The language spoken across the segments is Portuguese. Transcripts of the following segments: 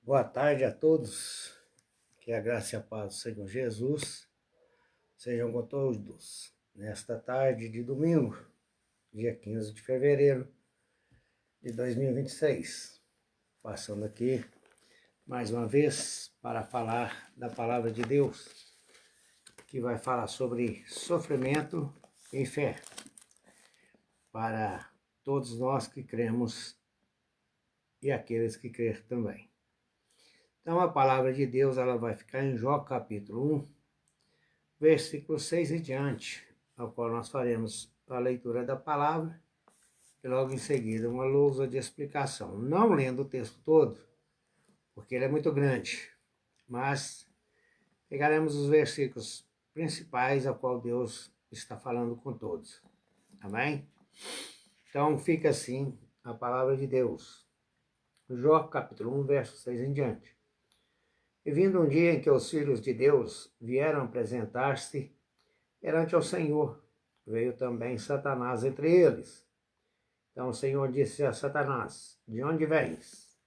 Boa tarde a todos, que a graça e a paz do Senhor Jesus sejam com todos nesta tarde de domingo, dia 15 de fevereiro de 2026. Passando aqui mais uma vez para falar da palavra de Deus, que vai falar sobre sofrimento e fé, para todos nós que cremos e aqueles que crerem também. Então a palavra de Deus ela vai ficar em Jó capítulo 1, versículo 6 e diante, ao qual nós faremos a leitura da palavra e logo em seguida uma lousa de explicação. Não lendo o texto todo, porque ele é muito grande, mas pegaremos os versículos principais ao qual Deus está falando com todos. Amém? Então fica assim a palavra de Deus. Jó capítulo 1, verso 6 em diante. E vindo um dia em que os filhos de Deus vieram apresentar-se perante ao Senhor, veio também Satanás entre eles. Então o Senhor disse a Satanás: de onde vens?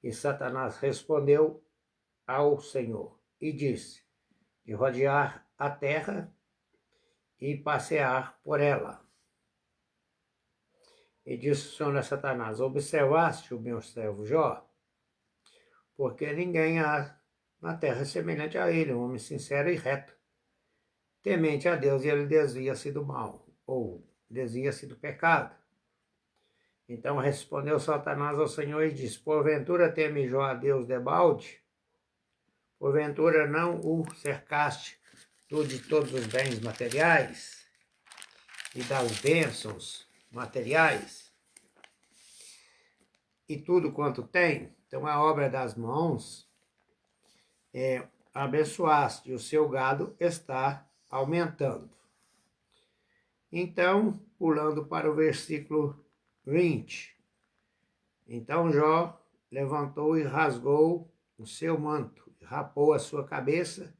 E Satanás respondeu ao Senhor e disse: de rodear a terra e passear por ela. E disse o Senhor a Satanás: observaste o meu servo Jó? Porque ninguém há na terra semelhante a ele, um homem sincero e reto, temente a Deus, e ele desvia-se do mal, ou desvia-se do pecado. Então respondeu Satanás ao Senhor e disse: porventura teme Jó a Deus debalde? Porventura não o cercaste tu de todos os bens materiais e das bênçãos materiais e tudo quanto tem? Então a obra das mãos abençoaste, e o seu gado está aumentando. Então, pulando para o versículo 20. Então Jó levantou e rasgou o seu manto, rapou a sua cabeça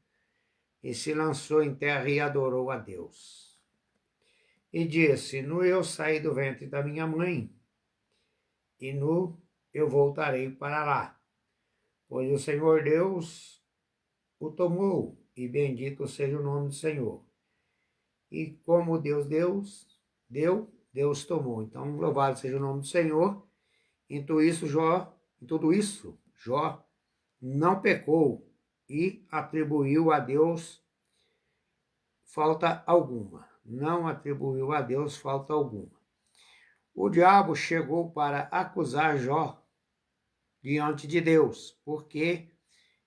e se lançou em terra e adorou a Deus. E disse: nu eu saí do ventre da minha mãe, e nu eu voltarei para lá, pois o Senhor Deus o tomou, e bendito seja o nome do Senhor. E como Deus deu, Deus tomou. Então, louvado seja o nome do Senhor. Em tudo isso, Jó não pecou e atribuiu a Deus falta alguma. Não atribuiu a Deus falta alguma. O diabo chegou para acusar Jó diante de Deus, porque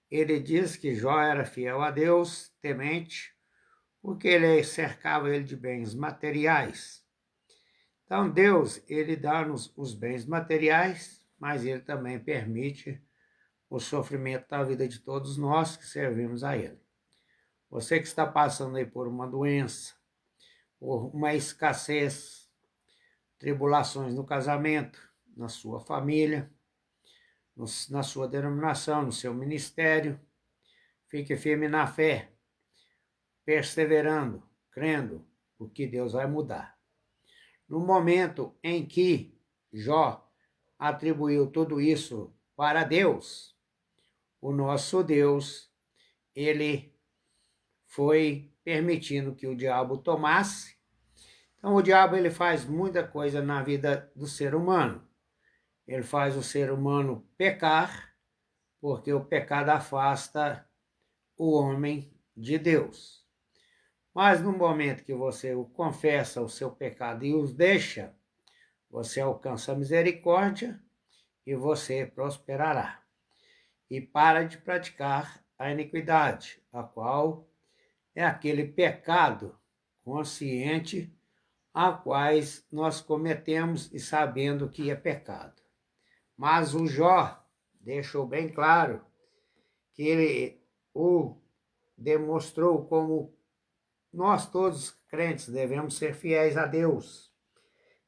ele diz que Jó era fiel a Deus, temente, porque ele cercava ele de bens materiais. Então Deus, ele dá-nos os bens materiais, mas ele também permite o sofrimento da vida de todos nós que servimos a ele. Você que está passando aí por uma doença, por uma escassez, tribulações no casamento, na sua família, na sua denominação, no seu ministério, fique firme na fé, perseverando, crendo, porque Deus vai mudar. No momento em que Jó atribuiu tudo isso para Deus, o nosso Deus, ele foi permitindo que o diabo tomasse. Então o diabo ele faz muita coisa na vida do ser humano. Ele faz o ser humano pecar, porque o pecado afasta o homem de Deus. Mas no momento que você confessa o seu pecado e os deixa, você alcança a misericórdia e você prosperará. E para de praticar a iniquidade, a qual é aquele pecado consciente a quais nós cometemos e sabendo que é pecado. Mas o Jó deixou bem claro que ele o demonstrou como nós todos crentes devemos ser fiéis a Deus,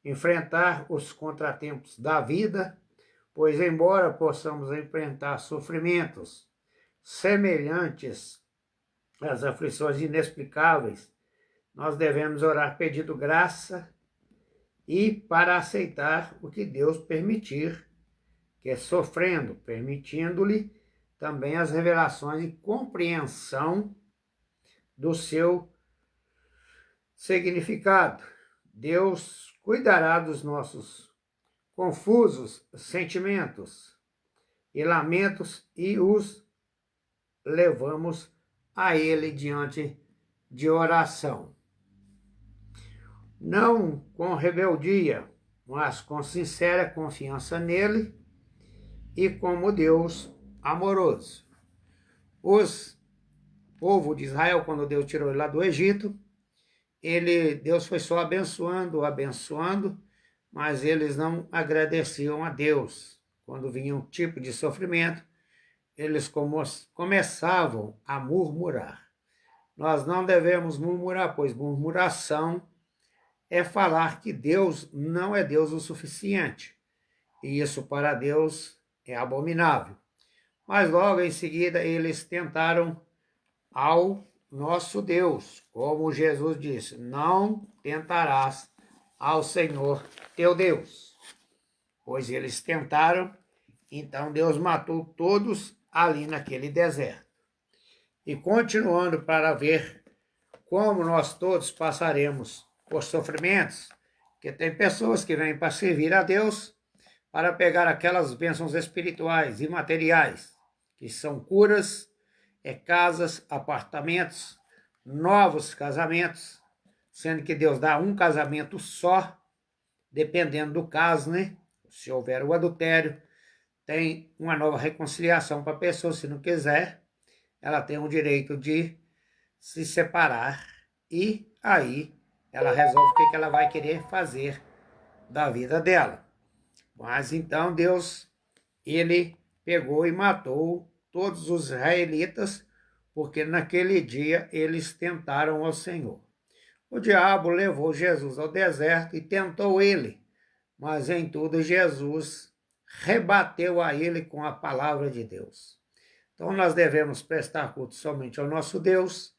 enfrentar os contratempos da vida, pois embora possamos enfrentar sofrimentos semelhantes às aflições inexplicáveis, nós devemos orar pedindo graça e para aceitar o que Deus permitir que sofrendo, permitindo-lhe também as revelações e compreensão do seu significado. Deus cuidará dos nossos confusos sentimentos e lamentos e os levamos a Ele diante de oração. Não com rebeldia, mas com sincera confiança nele e como Deus amoroso. O povo de Israel, quando Deus tirou ele lá do Egito, Deus foi só abençoando, mas eles não agradeciam a Deus. Quando vinha um tipo de sofrimento, eles começavam a murmurar. Nós não devemos murmurar, pois murmuração é falar que Deus não é Deus o suficiente. E isso para Deus é abominável. Mas logo em seguida eles tentaram ao nosso Deus, como Jesus disse, não tentarás ao Senhor teu Deus. Pois eles tentaram, então Deus matou todos ali naquele deserto. E continuando para ver como nós todos passaremos por sofrimentos, que tem pessoas que vêm para servir a Deus, para pegar aquelas bênçãos espirituais e materiais, que são curas, casas, apartamentos, novos casamentos, sendo que Deus dá um casamento só, dependendo do caso, né? Se houver o adultério, tem uma nova reconciliação para a pessoa, se não quiser, ela tem o direito de se separar e aí ela resolve o que ela vai querer fazer da vida dela. Mas então Deus, ele pegou e matou todos os israelitas, porque naquele dia eles tentaram ao Senhor. O diabo levou Jesus ao deserto e tentou ele, mas em tudo Jesus rebateu a ele com a palavra de Deus. Então nós devemos prestar culto somente ao nosso Deus,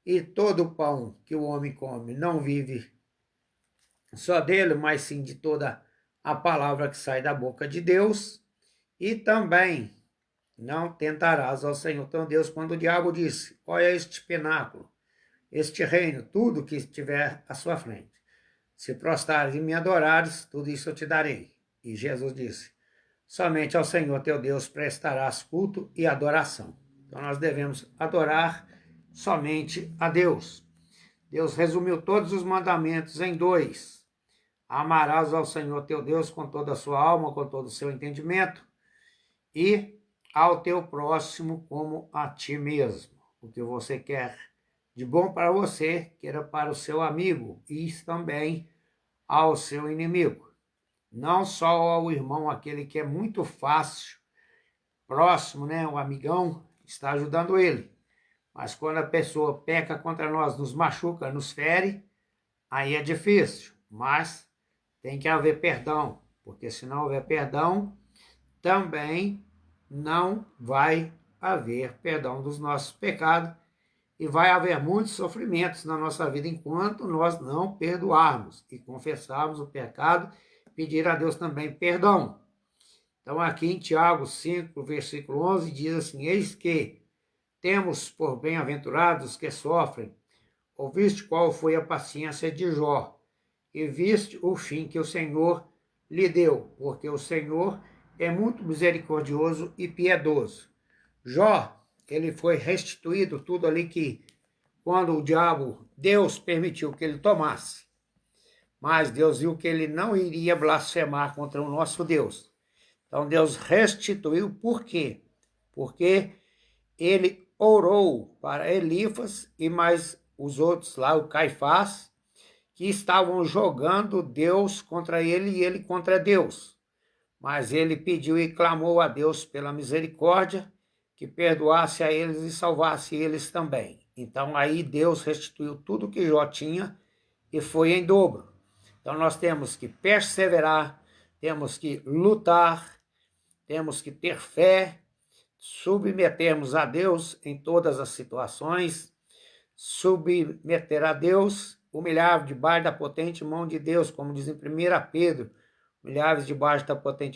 e todo o pão que o homem come não vive só dele, mas sim de toda a palavra que sai da boca de Deus, e também não tentarás ao Senhor teu Deus, quando o diabo disse, olha este pináculo, este reino, tudo que estiver à sua frente. Se prostrares e me adorares, tudo isso eu te darei. E Jesus disse, somente ao Senhor teu Deus prestarás culto e adoração. Então nós devemos adorar somente a Deus. Deus resumiu todos os mandamentos em 2. Amarás ao Senhor teu Deus com toda a sua alma, com todo o seu entendimento, e ao teu próximo como a ti mesmo. O que você quer de bom para você, queira para o seu amigo, e também ao seu inimigo. Não só ao irmão, aquele que é muito fácil, próximo, né, o amigão, está ajudando ele. Mas quando a pessoa peca contra nós, nos machuca, nos fere, aí é difícil. Mas tem que haver perdão, porque se não houver perdão, também não vai haver perdão dos nossos pecados e vai haver muitos sofrimentos na nossa vida enquanto nós não perdoarmos e confessarmos o pecado, pedir a Deus também perdão. Então aqui em Tiago 5, versículo 11, diz assim, eis que temos por bem-aventurados que sofrem, ouviste qual foi a paciência de Jó, e viste o fim que o Senhor lhe deu, porque o Senhor é muito misericordioso e piedoso. Jó, ele foi restituído tudo ali que, quando o diabo, Deus permitiu que ele tomasse. Mas Deus viu que ele não iria blasfemar contra o nosso Deus. Então Deus restituiu, por quê? Porque ele orou para Elifas e mais os outros lá, o Caifás, que estavam jogando Deus contra ele e ele contra Deus. Mas ele pediu e clamou a Deus pela misericórdia, que perdoasse a eles e salvasse eles também. Então aí Deus restituiu tudo que Jó tinha e foi em dobro. Então nós temos que perseverar, temos que lutar, temos que ter fé, submetermos a Deus em todas as situações, submeter a Deus, humilhar debaixo da potente mão de Deus, como diz em 1 Pedro, humilhar debaixo da potente